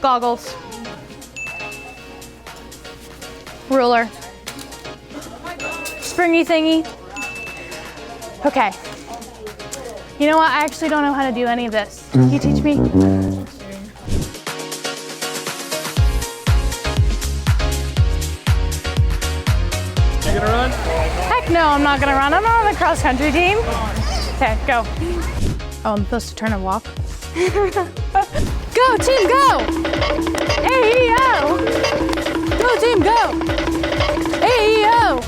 goggles, ruler, springy thingy. Okay. You know what? I actually don't know how to do any of this. Can you teach me? You gonna run? Heck no, I'm not gonna run. I'm not on the cross country team. Okay, go. Oh, I'm supposed to turn and walk. Go, team, go! A-E-O! Go, team, go! A-E-O!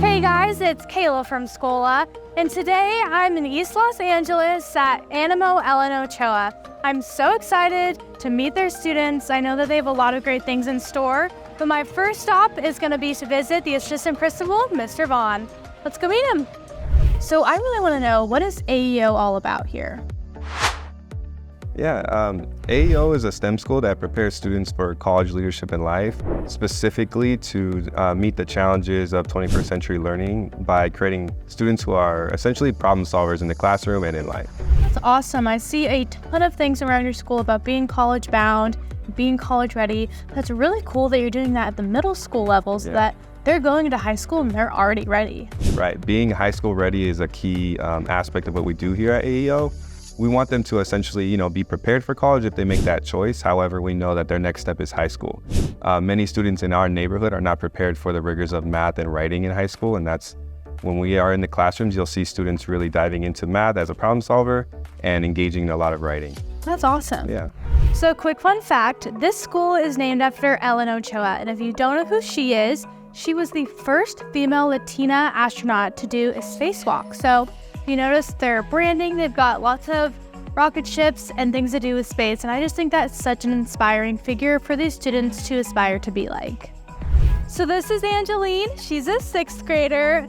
Hey guys, it's Kayla from Scola, and today I'm in East Los Angeles at Animo Ellen Ochoa. I'm so excited to meet their students. I know that they have a lot of great things in store, but my first stop is going to be to visit the assistant principal, Mr. Vaughn. Let's go meet him. So I really want to know, what is AEO all about here? Yeah, AEO is a STEM school that prepares students for college leadership in life, specifically to meet the challenges of 21st century learning by creating students who are essentially problem solvers in the classroom and in life. That's awesome. I see a ton of things around your school about being college bound, being college ready. That's really cool that you're doing that at the middle school levels, that they're going into high school and they're already ready. Right, being high school ready is a key aspect of what we do here at AEO. We want them to essentially, be prepared for college if they make that choice. However, we know that their next step is high school. Many students in our neighborhood are not prepared for the rigors of math and writing in high school, and that's when we are in the classrooms, you'll see students really diving into math as a problem solver and engaging in a lot of writing. That's awesome. Yeah. So quick fun fact, this school is named after Ellen Ochoa, and if you don't know who she is, she was the first female Latina astronaut to do a spacewalk. So if you notice their branding, they've got lots of rocket ships and things to do with space, and I just think that's such an inspiring figure for these students to aspire to be like. So this is Angellin. She's a 6th grader.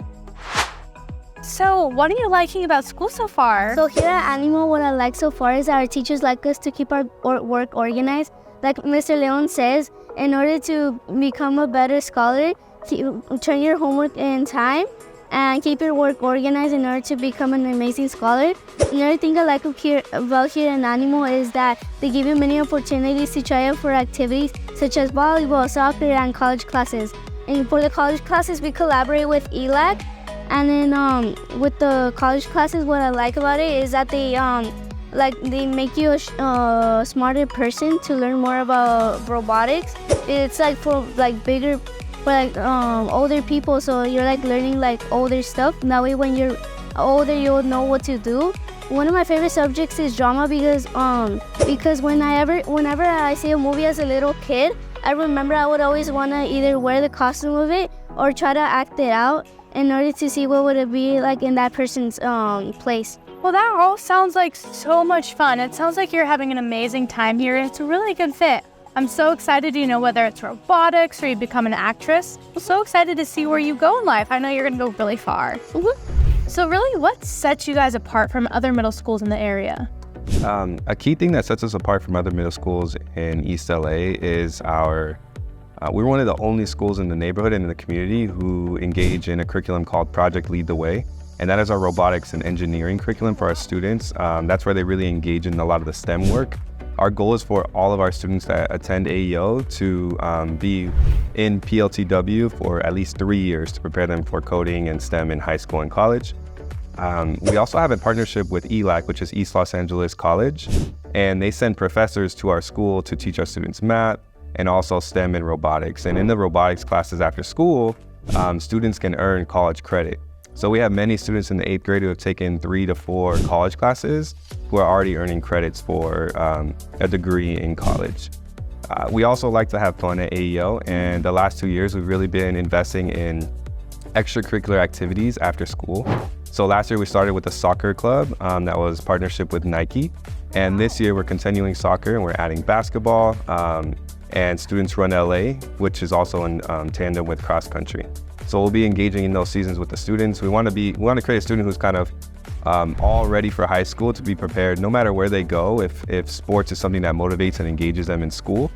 So what are you liking about school so far? So here at Animo, what I like so far is that our teachers like us to keep our work organized. Like Mr. Leon says, in order to become a better scholar, turn your homework in time and keep your work organized in order to become an amazing scholar. Another thing I like about here in Animo is that they give you many opportunities to try out for activities such as volleyball, soccer, and college classes. And for the college classes, we collaborate with ELAC. And then with the college classes, what I like about it is that they make you a smarter person to learn more about robotics. It's like for bigger, for older people, so you're learning older stuff. That way when you're older, you'll know what to do. One of my favorite subjects is drama because whenever I see a movie as a little kid, I remember I would always want to either wear the costume of it or try to act it out in order to see what would it be like in that person's place. Well, that all sounds like so much fun. It sounds like you're having an amazing time here. It's a really good fit. I'm so excited to whether it's robotics or you become an actress. I'm so excited to see where you go in life. I know you're going to go really far. Mm-hmm. So really, what sets you guys apart from other middle schools in the area? A key thing that sets us apart from other middle schools in East LA is we're one of the only schools in the neighborhood and in the community who engage in a curriculum called Project Lead the Way. And that is our robotics and engineering curriculum for our students. That's where they really engage in a lot of the STEM work. Our goal is for all of our students that attend AEO to be in PLTW for at least 3 years to prepare them for coding and STEM in high school and college. We also have a partnership with ELAC, which is East Los Angeles College, and they send professors to our school to teach our students math and also STEM and robotics. And in the robotics classes after school, students can earn college credit. So we have many students in the 8th grade who have taken 3 to 4 college classes who are already earning credits for a degree in college. We also like to have fun at AEO, and the last 2 years we've really been investing in extracurricular activities after school. So last year we started with a soccer club that was partnership with Nike, and this year we're continuing soccer and we're adding basketball, and Students Run LA, which is also in tandem with cross country. So we'll be engaging in those seasons with the students. We want to create a student who's kind of all ready for high school to be prepared no matter where they go. If sports is something that motivates and engages them in school,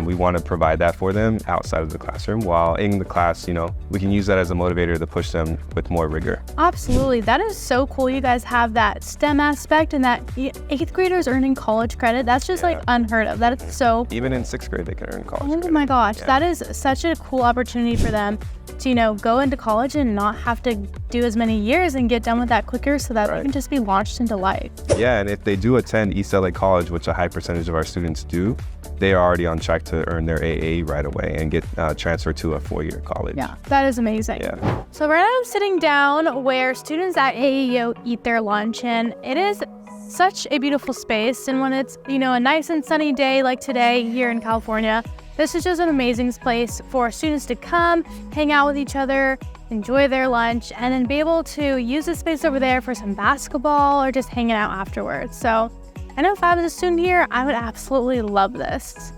We want to provide that for them outside of the classroom, while in the class, we can use that as a motivator to push them with more rigor. Absolutely. That is so cool. You guys have that STEM aspect and that 8th graders earning college credit. That's just like unheard of. That is so... Even in 6th grade, they can earn college Oh credit. my gosh. Yeah. That is such a cool opportunity for them to, go into college and not have to do as many years and get done with that quicker so that they can just be launched into life. Yeah, and if they do attend East LA College, which a high percentage of our students do, they are already on track to earn their AA right away and get transferred to a 4-year college. Yeah, that is amazing. Yeah. So right now I'm sitting down where students at AAEO eat their lunch, and it is such a beautiful space. And when it's, a nice and sunny day like today here in California, this is just an amazing place for students to come, hang out with each other, enjoy their lunch, and then be able to use the space over there for some basketball or just hanging out afterwards. So I know if I was a student here, I would absolutely love this.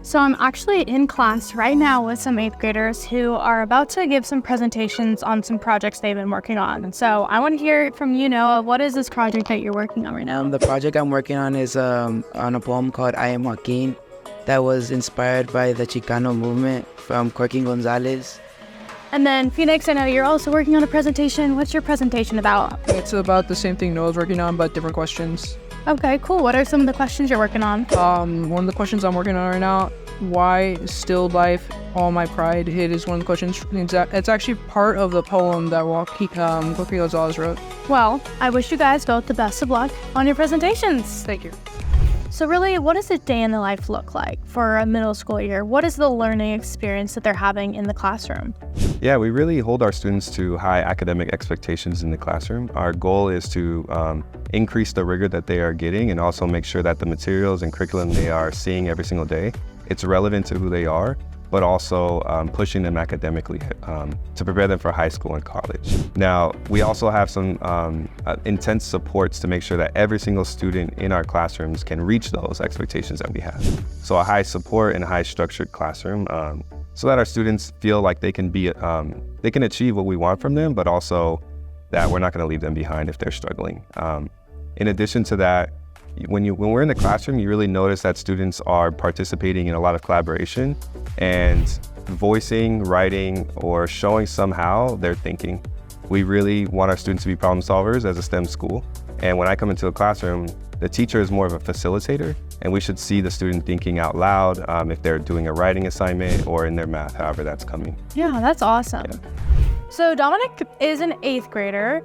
So I'm actually in class right now with some 8th graders who are about to give some presentations on some projects they've been working on. So I want to hear from you, Noah. What is this project that you're working on right now? The project I'm working on is on a poem called I Am Joaquin that was inspired by the Chicano movement from Joaquin Gonzalez. And then Phoenix, I know you're also working on a presentation. What's your presentation about? It's about the same thing Noah's working on, but different questions. Okay, cool. What are some of the questions you're working on? One of the questions I'm working on right now, why still life, all my pride? It is one of the questions. It's actually part of the poem that Joaquin Gonzalez wrote. Well, I wish you guys both the best of luck on your presentations. Thank you. So really, what does a day in the life look like for a middle school year? What is the learning experience that they're having in the classroom? Yeah, we really hold our students to high academic expectations in the classroom. Our goal is to increase the rigor that they are getting and also make sure that the materials and curriculum they are seeing every single day, it's relevant to who they are, but also pushing them academically to prepare them for high school and college. Now, we also have some intense supports to make sure that every single student in our classrooms can reach those expectations that we have. So a high support and high structured classroom so that our students feel like they can they can achieve what we want from them, but also that we're not gonna leave them behind if they're struggling. In addition to that, when we're in the classroom, you really notice that students are participating in a lot of collaboration and voicing, writing, or showing somehow their thinking. We really want our students to be problem solvers as a STEM school. And when I come into a classroom, the teacher is more of a facilitator, and we should see the student thinking out loud if they're doing a writing assignment or in their math, however that's coming. Yeah, that's awesome. Yeah. So Dominic is an 8th grader.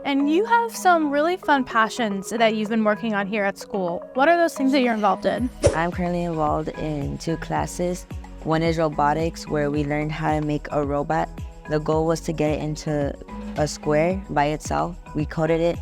And you have some really fun passions that you've been working on here at school. What are those things that you're involved in? I'm currently involved in 2 classes. One is robotics, where we learned how to make a robot. The goal was to get it into a square by itself. We coded it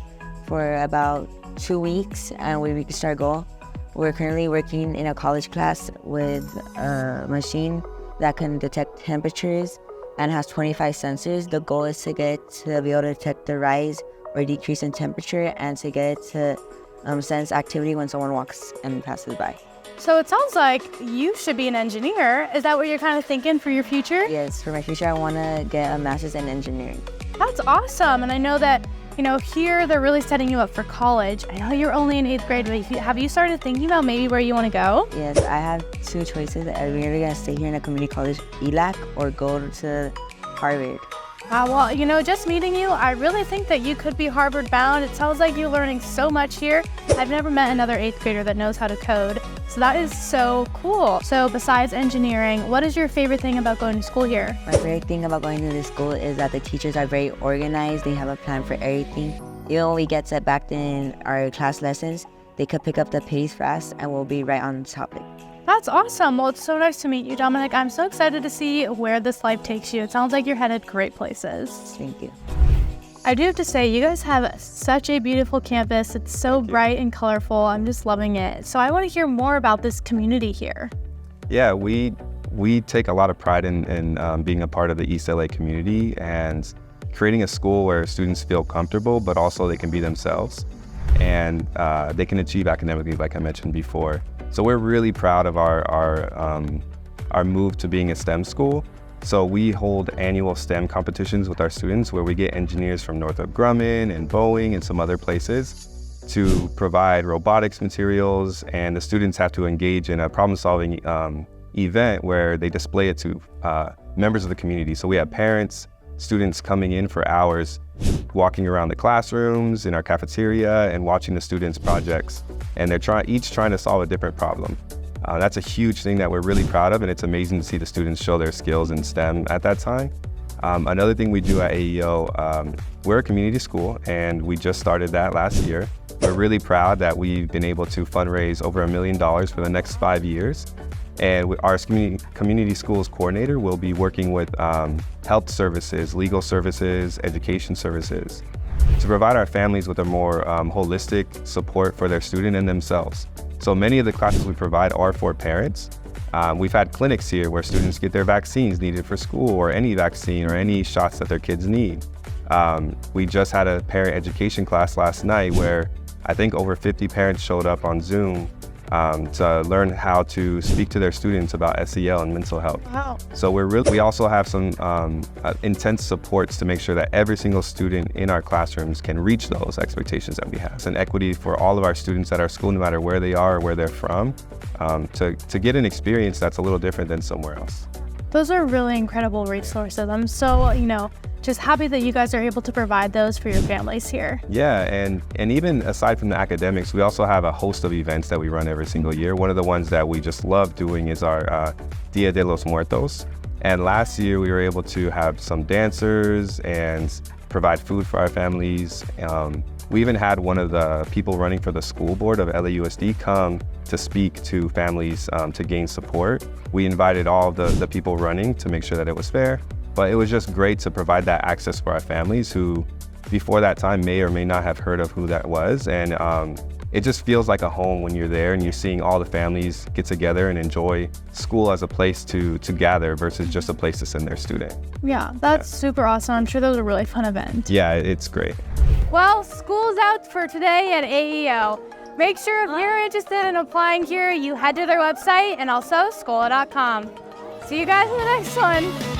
for about 2 weeks and we reached our goal. We're currently working in a college class with a machine that can detect temperatures and has 25 sensors. The goal is to get to be able to detect the rise or decrease in temperature and to get it to sense activity when someone walks and passes by. So it sounds like you should be an engineer. Is that what you're kind of thinking for your future? Yes, for my future, I want to get a master's in engineering. That's awesome. And I know that, here they're really setting you up for college. I know you're only in 8th grade, but have you started thinking about maybe where you want to go? Yes, I have 2 choices. I'm either going to stay here in a community college, ELAC, or go to Harvard. Well, just meeting you, I really think that you could be Harvard bound. It sounds like you're learning so much here. I've never met another 8th grader that knows how to code. So that is so cool. So besides engineering, what is your favorite thing about going to school here? My favorite thing about going to this school is that the teachers are very organized. They have a plan for everything. Even when we get set back in our class lessons, they could pick up the pace fast and we'll be right on topic. That's awesome. Well, it's so nice to meet you, Dominic. I'm so excited to see where this life takes you. It sounds like you're headed great places. Thank you. I do have to say, you guys have such a beautiful campus. It's so bright and colorful. I'm just loving it. So I want to hear more about this community here. Yeah, we take a lot of pride in being a part of the East LA community and creating a school where students feel comfortable, but also they can be themselves and they can achieve academically, like I mentioned before. So we're really proud of our move to being a STEM school. So we hold annual STEM competitions with our students where we get engineers from Northrop Grumman and Boeing and some other places to provide robotics materials, and the students have to engage in a problem-solving event where they display it to members of the community. So we have parents, students coming in for hours, walking around the classrooms, in our cafeteria, and watching the students' projects. And they're each trying to solve a different problem. That's a huge thing that we're really proud of, and it's amazing to see the students show their skills in STEM at that time. Another thing we do at AEO, we're a community school, and we just started that last year. We're really proud that we've been able to fundraise over $1 million for the next 5 years. And our community schools coordinator will be working with health services, legal services, education services to provide our families with a more holistic support for their student and themselves. So many of the classes we provide are for parents. We've had clinics here where students get their vaccines needed for school, or any vaccine or any shots that their kids need. We just had a parent education class last night where I think over 50 parents showed up on Zoom to learn how to speak to their students about SEL and mental health. Wow. So we also have some intense supports to make sure that every single student in our classrooms can reach those expectations that we have. It's an equity for all of our students at our school, no matter where they are or where they're from, to get an experience that's a little different than somewhere else. Those are really incredible resources. I'm so, just happy that you guys are able to provide those for your families here. Yeah, and even aside from the academics, we also have a host of events that we run every single year. One of the ones that we just love doing is our Dia de los Muertos. And last year we were able to have some dancers and provide food for our families. We even had one of the people running for the school board of LAUSD come to speak to families to gain support. We invited all of the people running to make sure that it was fair. But it was just great to provide that access for our families who, before that time, may or may not have heard of who that was. And it just feels like a home when you're there and you're seeing all the families get together and enjoy school as a place to gather versus just a place to send their student. Yeah, that's super awesome. I'm sure that was a really fun event. Yeah, it's great. Well, school's out for today at AEO. Make sure if you're interested in applying here, you head to their website and also school.com. See you guys in the next one.